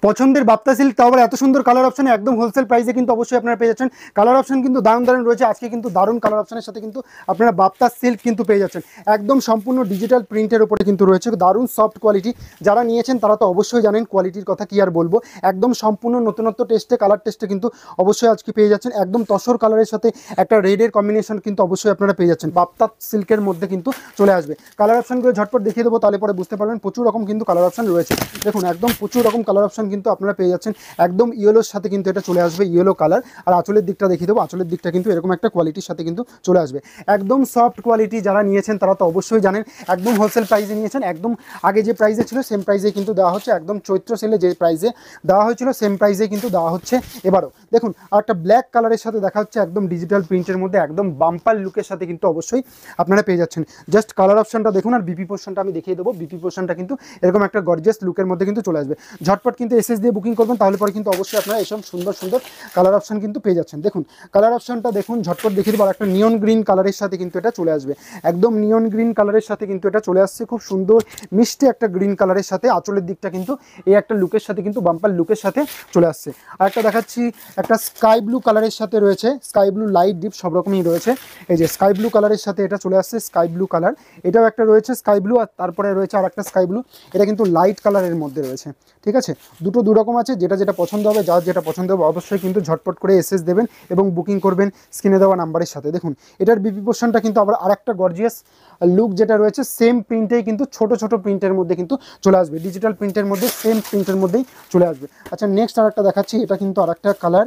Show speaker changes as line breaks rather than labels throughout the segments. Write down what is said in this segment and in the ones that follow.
পছন্দের বাপ্তা সিল্ক, তাও আবার এত সুন্দর কালার অপশন একদম হোলসেল প্রাইসে কিন্তু অবশ্যই আপনারা পেয়ে যাচ্ছেন। কালার অপশন কিন্তু দারুণ দারুণ রয়েছে, আজকে কিন্তু দারুণ কালার অপশনের সাথে কিন্তু আপনারা বাপ্তা সিল্ক কিন্তু পেয়ে যাচ্ছেন। একদম সম্পূর্ণ ডিজিটাল প্রিন্টের উপরে কিন্তু রয়েছে, দারুণ সফট কোয়ালিটি। যারা নিয়েছেন তারা তো অবশ্যই জানেন কোয়ালিটির কথা কি আর বলবো। একদম সম্পূর্ণ নতুনত্ব টেস্টে, কালার টেস্টে কিন্তু অবশ্যই আজকে পেয়ে যাচ্ছেন। একদম তসর কালারের সাথে একটা রেডের কম্বিনেশন কিন্তু অবশ্যই আপনারা পেয়ে যাচ্ছেন, বাপ্তা সিল্কের মধ্যে কিন্তু চলে আসবে। কালার অপশনগুলো ঝটপট দেখিয়ে দেবো, তাহলে পরে বুঝতে পারবেন। প্রচুর রকম কিন্তু কালার অপশন রয়েছে, দেখুন একদম প্রচুর রকম কালার অপশন কিন্তু আপনারা পেয়ে যাচ্ছেন। একদম ইয়েলোর সাথে কিন্তু এটা চলে আসবে, ইয়েলো কালার। আর আঁচলের দিকটা দেখিয়ে দেবো, আঁচলের দিকটা কিন্তু এরকম একটা কোয়ালিটির সাথে কিন্তু চলে আসবে। একদম সফট কোয়ালিটি, যারা নিয়েছেন তারা তো অবশ্যই জানেন। একদম হোলসেল প্রাইসে নিয়েছেন, একদম আগে যে প্রাইসে ছিল সেম প্রাইসে কিন্তু দেওয়া হচ্ছে। একদম চৈত্র সেলে যে প্রাইসে দেওয়া হয়েছিল সেম প্রাইসে কিন্তু দেওয়া হচ্ছে এবারও। দেখুন আর একটা ব্ল্যাক কালারের সাথে দেখা হচ্ছে, একদম ডিজিটাল প্রিন্টের মধ্যে একদম বাম্পার লুকের সাথে কিন্তু অবশ্যই আপনারা পেয়ে যাচ্ছেন। জাস্ট কালার অপশনটা দেখুন, আর বিপি পোর্শনটা আমি দেখিয়ে দেবো। বিপি পোর্শনটা কিন্তু এরকম একটা গর্জিয়াস লুকের মধ্যে কিন্তু চলে আসবে। ঝটপট কিন্তু এসএস দিয়ে বুকিং করবেন, তাহলে পরে কিন্তু অবশ্যই আপনারা এসব সুন্দর সুন্দর কালার অপশন কিন্তু পেয়ে যাচ্ছেন। দেখুন কালার অপশনটা দেখুন, ঝটপট দেখিয়ে দেবো। আর একটা নিয়ন গ্রিন কালারের সাথে কিন্তু এটা চলে আসবে, একদম নিয়ন গ্রিন কালারের সাথে কিন্তু এটা চলে আসছে। খুব সুন্দর মিষ্টি একটা গ্রিন কালারের সাথে, আঁচলের দিকটা কিন্তু এই একটা লুকের সাথে কিন্তু বাম্পার লুকের সাথে চলে আসছে। আর একটা দেখাচ্ছি, একটা স্কাই ব্লু কালারের সাথে রয়েছে, স্কাই ব্লু লাইট ডিপ সব রকমই রয়েছে। এই যে স্কাই ব্লু কালারের সাথে এটা চলে আসছে, স্কাই ব্লু কালার। এটাও একটা রয়েছে স্কাই ব্লু, আর তারপরে রয়েছে আর একটা স্কাই ব্লু। এটা কিন্তু লাইট কালারের মধ্যে রয়েছে, ঠিক আছে। দুটো দু রকম আছে, যেটা যেটা পছন্দ হবে, যার যেটা পছন্দ হবে অবশ্যই কিন্তু ঝটপট করে এসএস দেবেন এবং বুকিং করবেন স্ক্রিনে দেওয়া নাম্বারের সাথে। দেখুন এটার বিপি পোর্শনটা কিন্তু আবার আরেকটা গর্জিয়াস লুক যেটা রয়েছে, সেম প্রিন্টেই কিন্তু ছোট ছোট প্রিন্টের মধ্যে কিন্তু চলে আসবে, ডিজিটাল প্রিন্টের মধ্যে সেম প্রিন্টের মধ্যেই চলে আসবে। আচ্ছা নেক্সট আর একটা দেখাচ্ছি, এটা কিন্তু আর একটা কালার,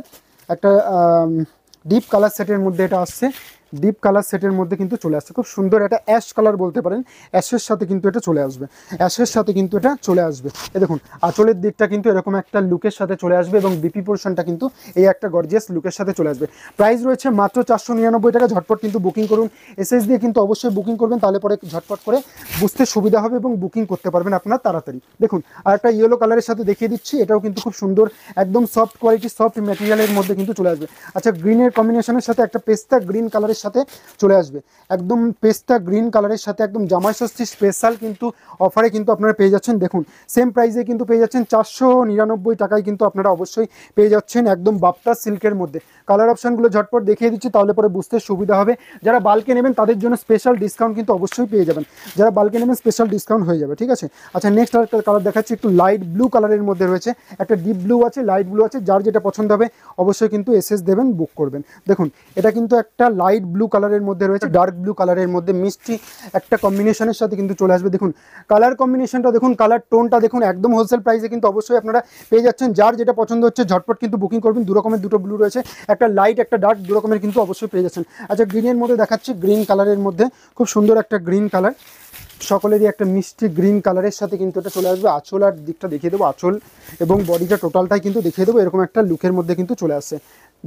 একটা ডিপ কালার সেটের মধ্যে এটা আসছে। ডিপ কালার সেটের মধ্যে কিন্তু চলে আসছে, খুব সুন্দর। এটা অ্যাশ কালার বলতে পারেন, অ্যাশের সাথে কিন্তু এটা চলে আসবে, অ্যাশের সাথে কিন্তু এটা চলে আসবে। এই দেখুন আঁচলের দিকটা কিন্তু এরকম একটা লুকের সাথে চলে আসবে এবং বিপি পোর্শনটা কিন্তু এই একটা গর্জিয়াস লুকের সাথে চলে আসবে। প্রাইস রয়েছে মাত্র 499 টাকা। ঝটপট কিন্তু বুকিং করুন, এসএস দিয়ে কিন্তু অবশ্যই বুকিং করবেন, তাহলে পরে ঝটপট করে বুঝতে সুবিধা হবে এবং বুকিং করতে পারবেন আপনার তাড়াতাড়ি। দেখুন আর একটা ইয়েলো কালারের সাথে দেখিয়ে দিচ্ছি, এটাও কিন্তু খুব সুন্দর, একদম সফট কোয়ালিটি, সফট ম্যাটেরিয়ালের মধ্যে কিন্তু চলে আসবে। আচ্ছা গ্রিনের কম্বিনেশনের সাথে একটা পেস্তা গ্রিন কালারের সাথে চলে আসবে, একদম পেস্তা গ্রিন কালারের সাথে একদম জামাই ষষ্ঠী স্পেশাল কিন্তু অফারে কিন্তু আপনারা পেয়ে যাচ্ছেন। দেখুন সেম প্রাইসে কিন্তু পেয়ে যাচ্ছেন, 499 টাকায় কিন্তু আপনারা অবশ্যই পেয়ে যাচ্ছেন একদম বাপ্তা সিল্কের মধ্যে। কালার অপশনগুলো ঝটপট দেখিয়ে দিচ্ছি, তাহলে পরে বুঝতে সুবিধা হবে। যারা বাল্কে নেবেন তাদের জন্য স্পেশাল ডিসকাউন্ট কিন্তু অবশ্যই পেয়ে যাবেন, যারা বাল্কে নেবেন স্পেশাল ডিসকাউন্ট হয়ে যাবে, ঠিক আছে। আচ্ছা নেক্সট আর একটা কালার দেখাচ্ছি, একটু লাইট ব্লু কালারের মধ্যে রয়েছে, একটা ডিপ ব্লু আছে, লাইট ব্লু আছে। যার যেটা পছন্দ হবে অবশ্যই কিন্তু এসএস দেবেন, বুক করবেন। দেখুন এটা কিন্তু একটা লাইট ব্লু কালারের মধ্যে রয়েছে, ডার্ক ব্লু কালারের মধ্যে মিষ্টি একটা কম্বিনেশনের সাথে কিন্তু চলে আসবে। দেখুন কালার কম্বিনেশনটা দেখুন, কালার টোনটা দেখুন, একদম হোলসেল প্রাইসে কিন্তু অবশ্যই আপনারা পেয়ে যাচ্ছেন। যার যেটা পছন্দ হচ্ছে ঝটপট কিন্তু বুকিং করবেন। দু রকমের দুটো ব্লু রয়েছে, একটা লাইট একটা ডার্ক, দু রকমের কিন্তু অবশ্যই পেয়ে যাচ্ছেন। আচ্ছা গ্রিনের মধ্যে দেখাচ্ছি, গ্রিন কালারের মধ্যে খুব সুন্দর একটা গ্রিন কালার, সকলেরই একটা মিষ্টি গ্রিন কালারের সাথে কিন্তু এটা চলে আসবে। আঁচল আর দিকটা দেখিয়ে দেবো, আঁচল এবং বডিটা টোটালটাই কিন্তু দেখিয়ে দেবো, এরকম একটা লুকের মধ্যে কিন্তু চলে আসছে।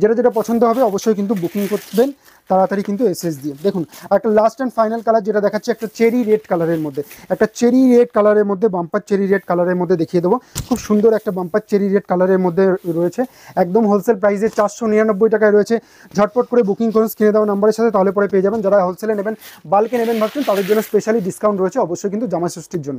যেটা যেটা পছন্দ হবে অবশ্যই কিন্তু বুকিং করবেন তাড়াতাড়ি কিন্তু এসএস দিয়ে। দেখুন একটা লাস্ট অ্যান্ড ফাইনাল কালার যেটা দেখাচ্ছে, একটা চেরি রেড কালারের মধ্যে, একটা চেরি রেড কালারের মধ্যে, বাম্পার চেরি রেড কালারের মধ্যে দেখিয়ে দেবো। খুব সুন্দর একটা বাম্পার চেরি রেড কালারের মধ্যে রয়েছে, একদম হোলসেল প্রাইসে 499 টাকায় রয়েছে। ঝটপট করে বুকিং করুন স্ক্রিনে দেওয়া নাম্বারের সাথে, তাহলে পরে পেয়ে যাবেন। যারা হোলসেলে নেবেন, বাল্কে নেবেন ভাবছেন, তাদের জন্য স্পেশালি ডিসকাউন্ট রয়েছে অবশ্যই কিন্তু জামাই ষষ্ঠীর জন্য।